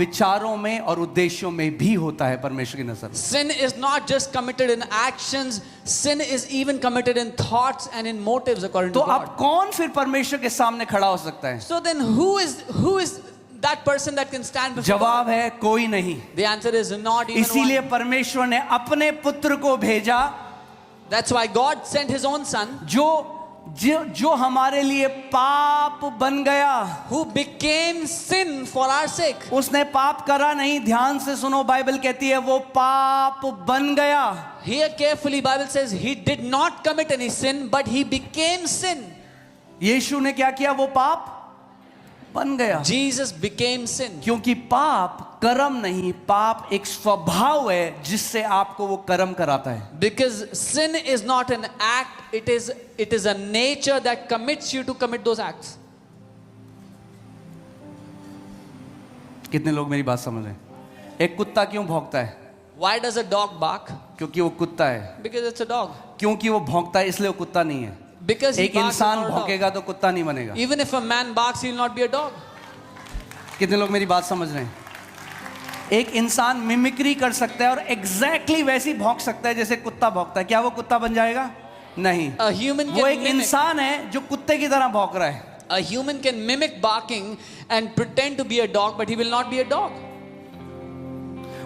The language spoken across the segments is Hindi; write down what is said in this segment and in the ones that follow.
विचारों में और उद्देश्यों में भी होता है परमेश्वर की नजर। Sin is not just committed in actions, sin is even committed in thoughts and in motives according तो to God. अब कौन फिर परमेश्वर के सामने खड़ा हो सकता है? So then who is that person that can stand before जवाब God? है कोई नहीं। The answer is not even इसीलिए one. परमेश्वर ने अपने पुत्र को भेजा, That's why God sent his own son जो हमारे लिए पाप बन गया। who became sin for our sake. उसने पाप करा नहीं, ध्यान से सुनो, बाइबल कहती है वो पाप बन गया। Here carefully Bible says he did not commit any sin but he became sin. यीशु ने क्या किया? वो पाप बन गया। Jesus became sin. क्योंकि पाप कर्म नहीं, पाप एक स्वभाव है जिससे आपको वो कर्म कराता है। Because sin is not an act, it is a nature that commits you to commit those acts. कितने लोग मेरी बात समझ रहे हैं? एक कुत्ता क्यों भौंकता है? Why does a dog bark? क्योंकि वो कुत्ता है। Because it's a dog. क्योंकि वो भौंकता है इसलिए वो कुत्ता नहीं है। Because he एक barks, इंसान he's not a dog. भौंकेगा तो कुत्ता नहीं बनेगा। Even if a man barks, he will not be a dog. कितने लोग मेरी बात समझ रहे हैं? एक इंसान मिमिक्री कर सकता है और एग्जैक्टली वैसी भौंक सकता है जैसे कुत्ता भौंकता है। क्या वो कुत्ता बन जाएगा? नहीं। A human वो can एक mimic. इंसान है जो कुत्ते की तरह भौंक रहा है। A human can mimic barking and pretend to be a dog, but he will not be a dog.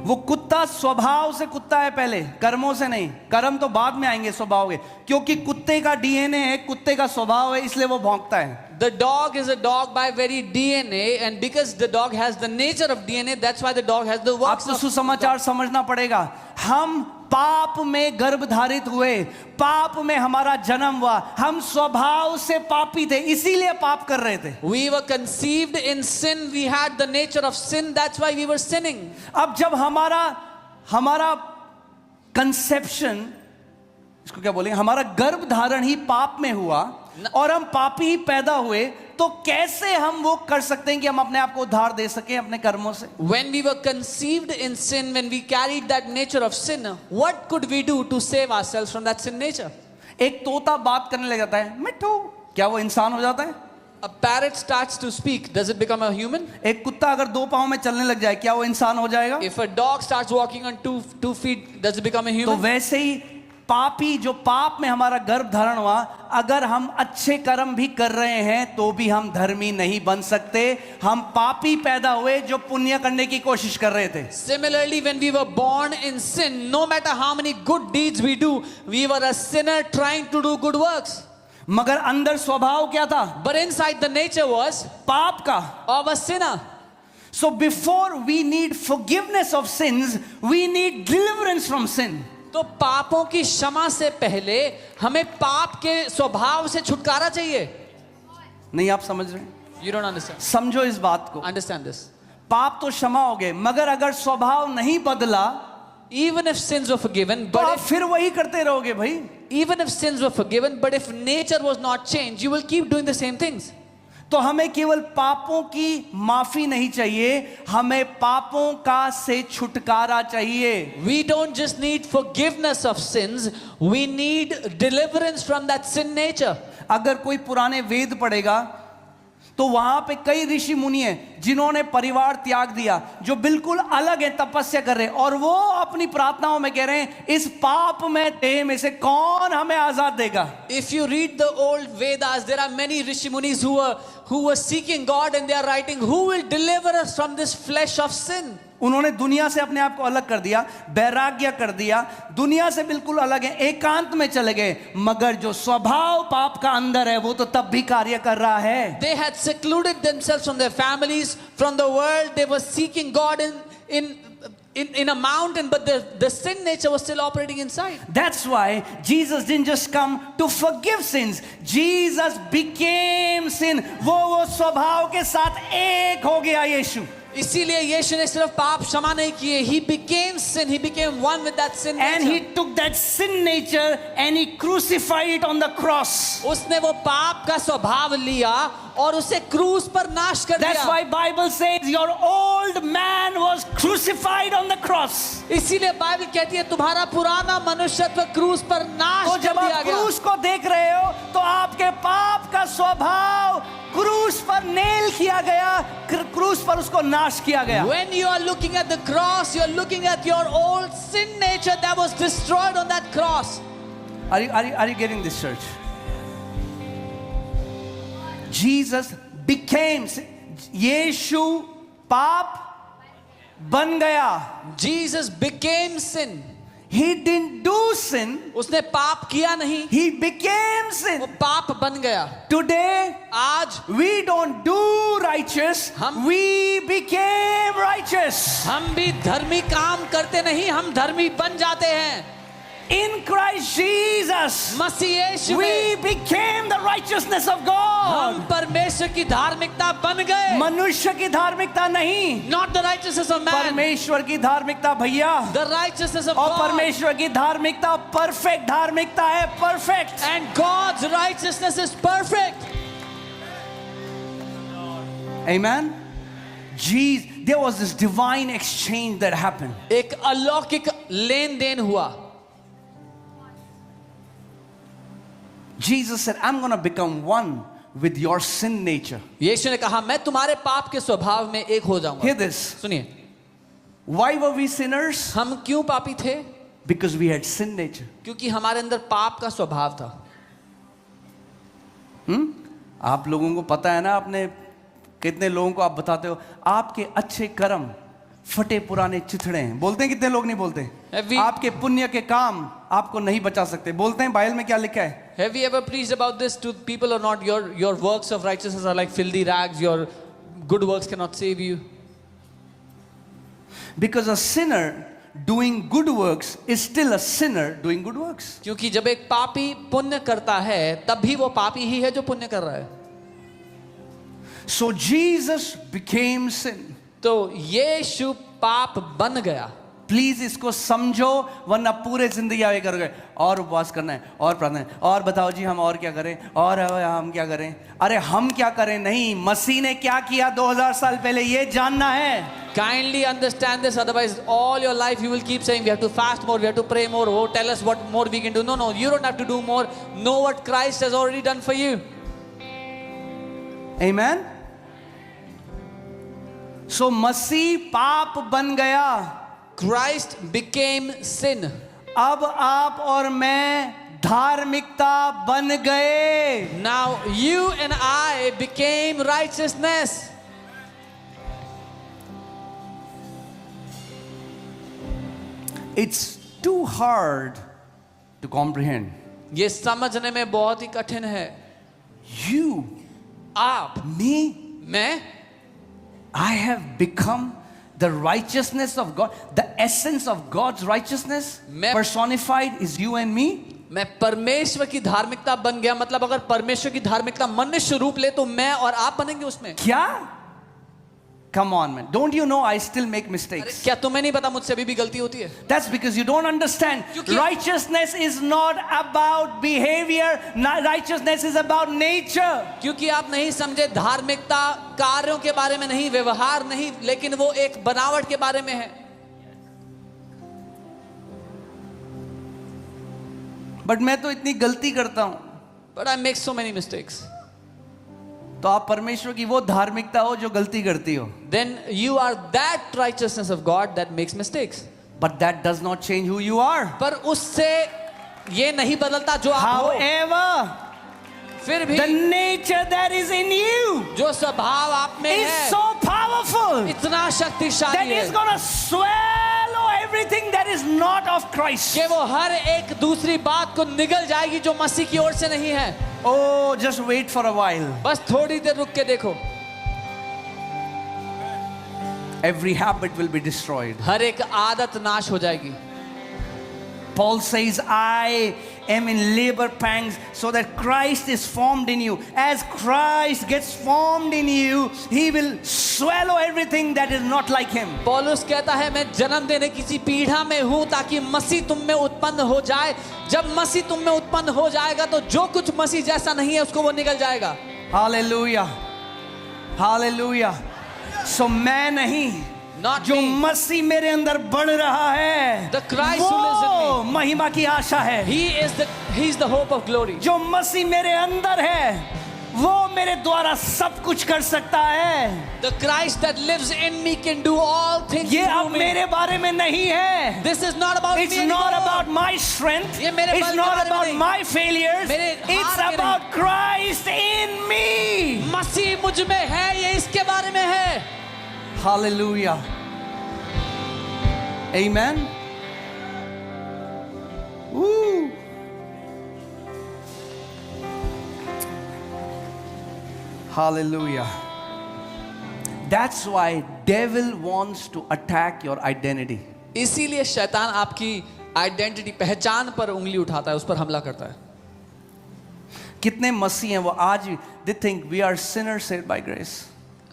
वो कुत्ता स्वभाव से कुत्ता है, पहले कर्मों से नहीं। कर्म तो बाद में आएंगे स्वभाव के, क्योंकि कुत्ते का डीएनए है, कुत्ते का स्वभाव है, इसलिए वो भौंकता है। The dog is a dog by very DNA, and because the dog has the nature of DNA, that's why the dog has the works आपको of सुसमाचार समझना पड़ेगा। हम पाप में गर्भ धारित हुए, पाप में हमारा जन्म हुआ, हम स्वभाव से पापी थे, इसीलिए पाप कर रहे थे। We were conceived in sin, we had the nature of sin, that's why we were sinning. अब जब हमारा कंसेप्शन, इसको क्या बोलेंगे, हमारा गर्भ धारण ही पाप में हुआ और हम पापी ही पैदा हुए, तो कैसे हम वो कर सकते हैं कि हम अपने आप को उद्धार दे सकें अपने कर्मों से? When we were conceived in sin, when we carried that nature of sin, what could we do to save ourselves from that sin nature? एक तोता बात करने लग जाता है, मिठू, क्या वो इंसान हो जाता है? A parrot starts to speak, does it become a human? एक कुत्ता अगर दो पांव में चलने लग जाए, क्या वो इंसान हो जाएगा? If a dog starts walking on two feet, does it become a तो human? वैसे ही पापी, जो पाप में हमारा गर्भ धारण हुआ, अगर हम अच्छे कर्म भी कर रहे हैं तो भी हम धर्मी नहीं बन सकते। हम पापी पैदा हुए जो पुण्य करने की कोशिश कर रहे थे। Similarly, when we were born in sin, no matter how many good deeds we do, we were a sinner trying to do good works. मगर अंदर स्वभाव क्या था? But inside the nature was पाप का। of a sinner. So before we need forgiveness of sins, we need deliverance from sin. तो पापों की क्षमा से पहले हमें पाप के स्वभाव से छुटकारा चाहिए। नहीं, आप समझ रहे हैं? You don't understand. समझो इस बात को। Understand this. पाप तो क्षमा हो गए, मगर अगर स्वभाव नहीं बदला Even if sins were forgiven, तो but आप फिर वही करते रहोगे भाई। even if sins were forgiven, but if nature was not changed, you will keep doing the same things. तो हमें केवल पापों की माफी नहीं चाहिए, हमें पापों का से छुटकारा चाहिए। We don't just need forgiveness of sins, we need deliverance from that sin nature. अगर कोई पुराने वेद पढ़ेगा तो वहां पे कई ऋषि मुनि हैं जिन्होंने परिवार त्याग दिया, जो बिल्कुल अलग है, तपस्या कर रहे हैं, और वो अपनी प्रार्थनाओं में कह रहे हैं, इस पाप में देह में से कौन हमें आजाद देगा? If you read the old Vedas, there are many Rishi Munis who were seeking God, and they are writing, who will deliver us from this flesh of sin? उन्होंने दुनिया से अपने आप को अलग कर दिया, वैराग्य कर दिया, दुनिया से बिल्कुल अलग है, एकांत में चले गए, मगर जो स्वभाव पाप का अंदर है वो तो तब भी कार्य कर रहा है। They had secluded themselves from their families, from the world. They were seeking God in a mountain, but the sin nature was still operating inside. That's why Jesus didn't just come to forgive sins. Jesus became sin. वो स्वभाव के साथ एक हो गया यीशु। इसीलिए यीशु ने सिर्फ पाप क्षमा नहीं किए, he became sin, he became one with that sin nature. And he took that sin nature and he crucified it on the cross. उसने वो पाप का स्वभाव लिया और उसे क्रूस पर नाश कर दिया। That's why Bible says your old man was crucified on the cross. इसीलिए बाइबल कहती है तुम्हारा पुराना मनुष्यत्व क्रूस पर नाश तो कर जब दिया आप गया। क्रूस को देख रहे हो तो आपके पाप का स्वभाव क्रूस पर नेल किया गया, क्रूस पर उसको नाश किया गया। When you are looking at the cross, you are looking at your old sin nature that was destroyed on that cross. Are you getting this, church? Jesus became, यीशु पाप बन गया। Jesus became sin. He didn't do sin. उसने पाप किया नहीं, He became sin. वो पाप बन गया। Today, आज we don't do righteous. We became righteous. हम भी धर्मी काम करते नहीं, हम धर्मी बन जाते हैं। In Christ Jesus, Masih Yeshu we में became the righteousness of हम God. परमेश्वर की धार्मिकता बन गए। मनुष्य की धार्मिकता नहीं, Not the righteousness of man, परमेश्वर की धार्मिकता भैया। the righteousness of और God. परमेश्वर की धार्मिकता परफेक्ट धार्मिकता है, perfect. And God's righteousness is perfect. Amen. Jesus, there was this divine exchange that happened. एक अलौकिक लेन देन हुआ। Jesus said, I'm going to become one with your sin nature. यीशु ने कहा मैं तुम्हारे पाप के स्वभाव में एक हो जाऊंगा। Hear this. सुनिए, Why were we sinners? हम क्यों पापी थे? Because we had sin nature. क्योंकि हमारे अंदर पाप का स्वभाव था। आप लोगों को पता है ना, आपने कितने लोगों को आप बताते हो आपके अच्छे कर्म फटे पुराने चिथड़े हैं, बोलते हैं कितने लोग नहीं बोलते? आपके पुण्य के काम आपको नहीं बचा सकते, बोलते हैं बाइबल में क्या लिखा है? Have you ever preached about this to people or not? Your works of righteousness are like filthy rags. Your good works cannot save you. Because a sinner doing good works is still a sinner doing good works. क्योंकि जब एक पापी पुण्य करता है तब भी वो पापी ही है जो पुण्य कर रहा है। So Jesus became sin. तो यीशु पाप बन गया। प्लीज इसको समझो, वरना पूरे जिंदगी आगे करोगे और उपवास करना है और प्रार्थना है और बताओ जी हम और क्या करें और हम क्या करें। अरे हम क्या करें नहीं, मसीह ने क्या किया 2000 साल पहले ये जानना है। Kindly understand this, otherwise all your life you will keep saying we have to fast more, we have to pray more, oh tell us what more we can do. No, you don't have to do more. Know what Christ has already done for you. Amen. So मसीह पाप बन गया, Christ became sin. अब आप और मैं धार्मिकता बन गए। Now you and I became righteousness. It's too hard to comprehend. ये समझने में बहुत ही कठिन है। You, आप, me, मैं, I have become the righteousness of God. The essence of God's righteousness personified is you and me. मैं परमेश्वर की धार्मिकता बन गया। मतलब अगर परमेश्वर की धार्मिकता मनुष्य रूप ले तो मैं और आप बनेंगे उसमें। क्या? Come on, man. Don't you know I still make mistakes? क्या तुम्हें नहीं पता मुझसे अभी भी गलती होती है? That's because you don't understand. Righteousness is not about behavior. Righteousness is about nature. क्योंकि आप नहीं समझे, धार्मिकता कार्यों के बारे में नहीं, व्यवहार नहीं, लेकिन वो एक बनावट के बारे में है। But मैं तो इतनी गलती करता हूं। But I make so many mistakes. तो आप परमेश्वर की वो धार्मिकता हो जो गलती करती हो। Then you are that righteousness of God that makes mistakes. But that does not change who you are. पर उससे ये नहीं बदलता जो आप हो। However, फिर भी the nature that is in you जो स्वभाव आप में is है so powerful इतना that शक्तिशाली है is going to swallow everything that is not of Christ. कि वो हर एक दूसरी बात को निगल जाएगी जो मसीह की ओर से नहीं है। Oh, just wait for a while. बस थोड़ी देर रुक के देखो, Every habit will be destroyed. हर एक आदत नाश हो जाएगी। Paul says, I am in labor pangs so that Christ is formed in you. As Christ gets formed in you, he will swallow everything that is not like him. पौलुस कहता है मैं जन्म देने किसी पीढ़ा में हूं ताकि मसीह तुम में उत्पन्न हो जाए। जब मसीह तुम में उत्पन्न हो जाएगा तो जो कुछ मसीह जैसा नहीं है उसको वो निकल जाएगा। Hallelujah. Hallelujah. So मैं नहीं, Not जो me. मसीह मेरे अंदर बढ़ रहा है The Christ who lives in वो महिमा की आशा है। He's the hope of glory. जो मसीह मेरे अंदर है वो मेरे द्वारा सब कुछ कर सकता है। The Christ that lives in me can do all things ये through अब me. मेरे बारे में नहीं है। This is not about It's me not anymore. about my strength. ये मेरे It's बल के not बारे में about नहीं। my failures. मेरे It's हार के about Christ in me. मसीह मुझ में है, ये इसके बारे में है। Hallelujah. Amen. Woo. Hallelujah. That's why devil wants to attack your identity. इसीलिए शैतान आपकी आइडेंटिटी, पहचान पर उंगली उठाता है, उस पर हमला करता है। कितने मसीह हैं वो आज they think we are sinners saved by grace.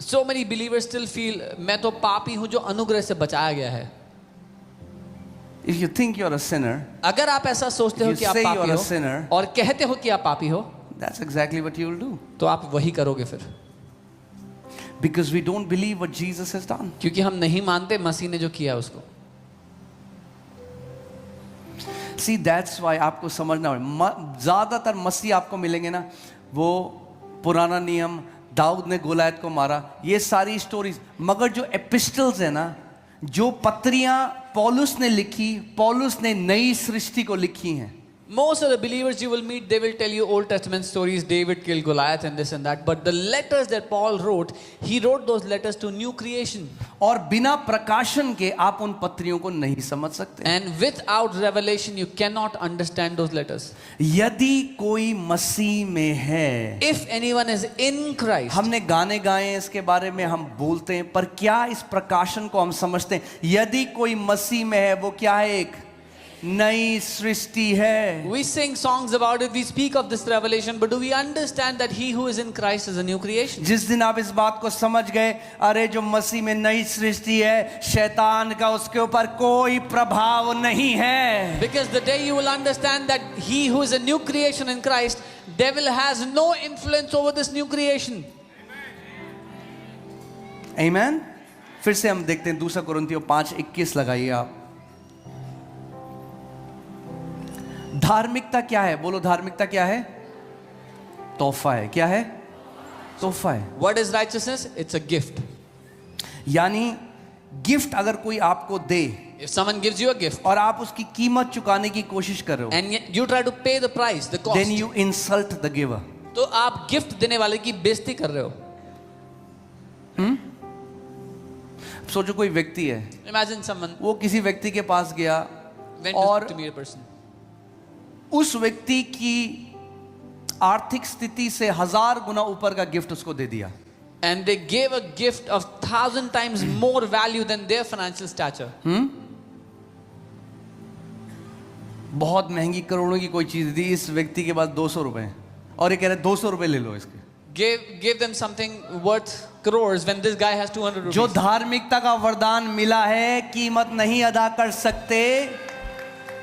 So many believers still feel मैं तो पापी हूं जो अनुग्रह से बचाया गया है। If you think you're a sinner, अगर आप ऐसा सोचते हो You कि आप say पापी you're a हो sinner. और कहते हो कि आप पापी हो, that's exactly what you will do. तो आप वही करोगे फिर, Because we don't believe what Jesus has done. क्योंकि हम नहीं मानते मसीह ने जो किया उसको। See, that's why आपको समझना होगा। ज़्यादातर मसीह आपको मिलेंगे ना, वो पुराना नियम, दाऊद ने गोलायत को मारा, ये सारी स्टोरीज। मगर जो एपिस्टल्स है ना, जो पत्रियां पौलुस ने लिखी, पौलुस ने नई सृष्टि को लिखी हैं। Most of the believers you will meet, they will tell you Old Testament stories, David killed Goliath and this and that. But the letters that Paul wrote, he wrote those letters to new creation. और बिना प्रकाशन के आप उन पत्रियों को नहीं समझ सकते। And without revelation, you cannot understand those letters. यदि कोई मसीह में है, If anyone is in Christ, हमने गाने गाए हैं इसके बारे में, हम बोलते हैं, पर क्या इस प्रकाशन को हम समझते हैं? यदि कोई मसीह में है, वो क्या है? एक नई सृष्टि है। we sing songs about it, we speak of this revelation, but do we understand that he who is in Christ is a new creation? जिस दिन आप इस बात को समझ गए, अरे जो मसीह में नई सृष्टि है, शैतान का उसके ऊपर कोई प्रभाव नहीं है। Because the day you will understand that he who is a new creation in Christ, devil has no influence over this new creation. Amen? फिर से हम देखते हैं 2 कुरिन्थियों 5:21 लगाइए आप। धार्मिकता क्या है? बोलो, धार्मिकता क्या है? तोहफा है। क्या है? तोहफा है। What is righteousness? It's a gift. यानी गिफ्ट अगर कोई आपको दे If someone gives you a gift और आप उसकी कीमत चुकाने की कोशिश कर रहे हो, and yet you try to pay the price, the cost, then you insult the giver. तो आप गिफ्ट देने वाले की बेइज्जती कर रहे हो। सोचो कोई व्यक्ति है, Imagine someone वो किसी व्यक्ति के पास गया went और to meet a person. उस व्यक्ति की आर्थिक स्थिति से 1000 गुना ऊपर का गिफ्ट उसको दे दिया। And they gave a gift of 1,000 times more value than their financial stature. बहुत महंगी करोड़ों की कोई चीज दी, इस व्यक्ति के पास 200 रुपए हैं और ये कह रहे 200 रुपए ले लो इसके। Gave them something worth crores when this guy has 200 rupees. जो धार्मिकता का वरदान मिला है, कीमत नहीं अदा कर सकते,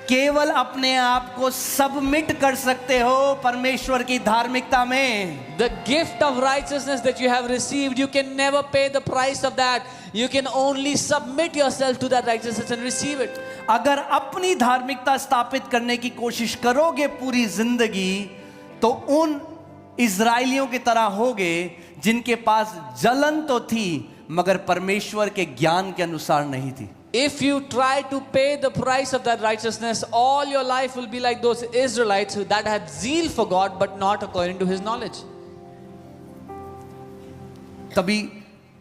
केवल अपने आप को सबमिट कर सकते हो परमेश्वर की धार्मिकता में। The gift of righteousness that you have received, you can never pay the price of that. You can only submit yourself to that righteousness and receive it. अगर अपनी धार्मिकता स्थापित करने की कोशिश करोगे पूरी जिंदगी, तो उन इजराइलियों की तरह होगे जिनके पास जलन तो थी मगर परमेश्वर के ज्ञान के अनुसार नहीं थी। If you try to pay the price of that righteousness, all your life will be like those Israelites who that had zeal for God but not according to his knowledge. तभी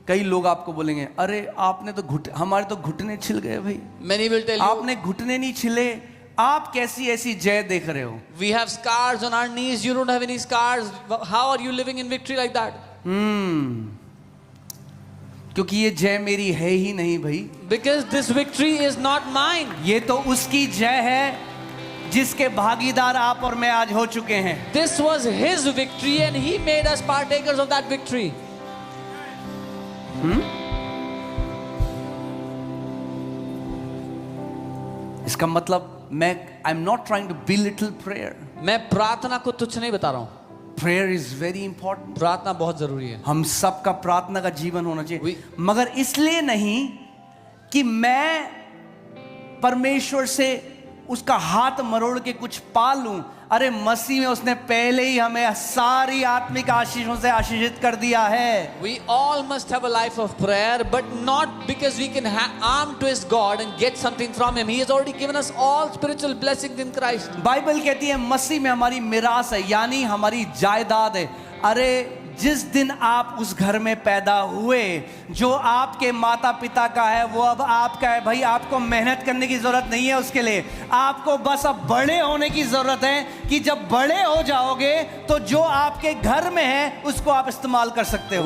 कई लोग आपको बोलेंगे, अरे आपने तो हमारे तो घुटने छिल गए भाई। Many will tell you, आपने घुटने नहीं छिले, आप कैसी ऐसी जय देख रहे हो? we have scars on our knees, you don't have any scars. How are you living in victory like that? क्योंकि ये जय मेरी है ही नहीं भाई। Because this victory is not mine. ये तो उसकी जय है जिसके भागीदार आप और मैं आज हो चुके हैं। This was his victory and he made us partakers of that victory. इसका मतलब मैं I am not trying to belittle prayer. मैं प्रार्थना को तुच्छ नहीं बता रहा हूं। Prayer is very important. प्रार्थना बहुत जरूरी है। हम सबका प्रार्थना का जीवन होना चाहिए, We- मगर इसलिए नहीं कि मैं परमेश्वर से उसका हाथ मरोड़ के कुछ पा लूं। अरे मसीह में उसने पहले ही हमें सारी आत्मिक आशीषों से आशीषित कर दिया है। We all must have a life of prayer, but not because we can arm twist God and get something from Him. He has already given us all spiritual blessings in Christ. Bible कहती है मसीह में हमारी मिरास है, यानी हमारी जायदाद है। अरे जिस दिन आप उस घर में पैदा हुए, जो आपके माता पिता का है वो अब आपका है। भाई आपको मेहनत करने की जरूरत नहीं है उसके लिए, आपको बस अब बड़े होने की जरूरत है कि जब बड़े हो जाओगे तो जो आपके घर में है उसको आप इस्तेमाल कर सकते हो।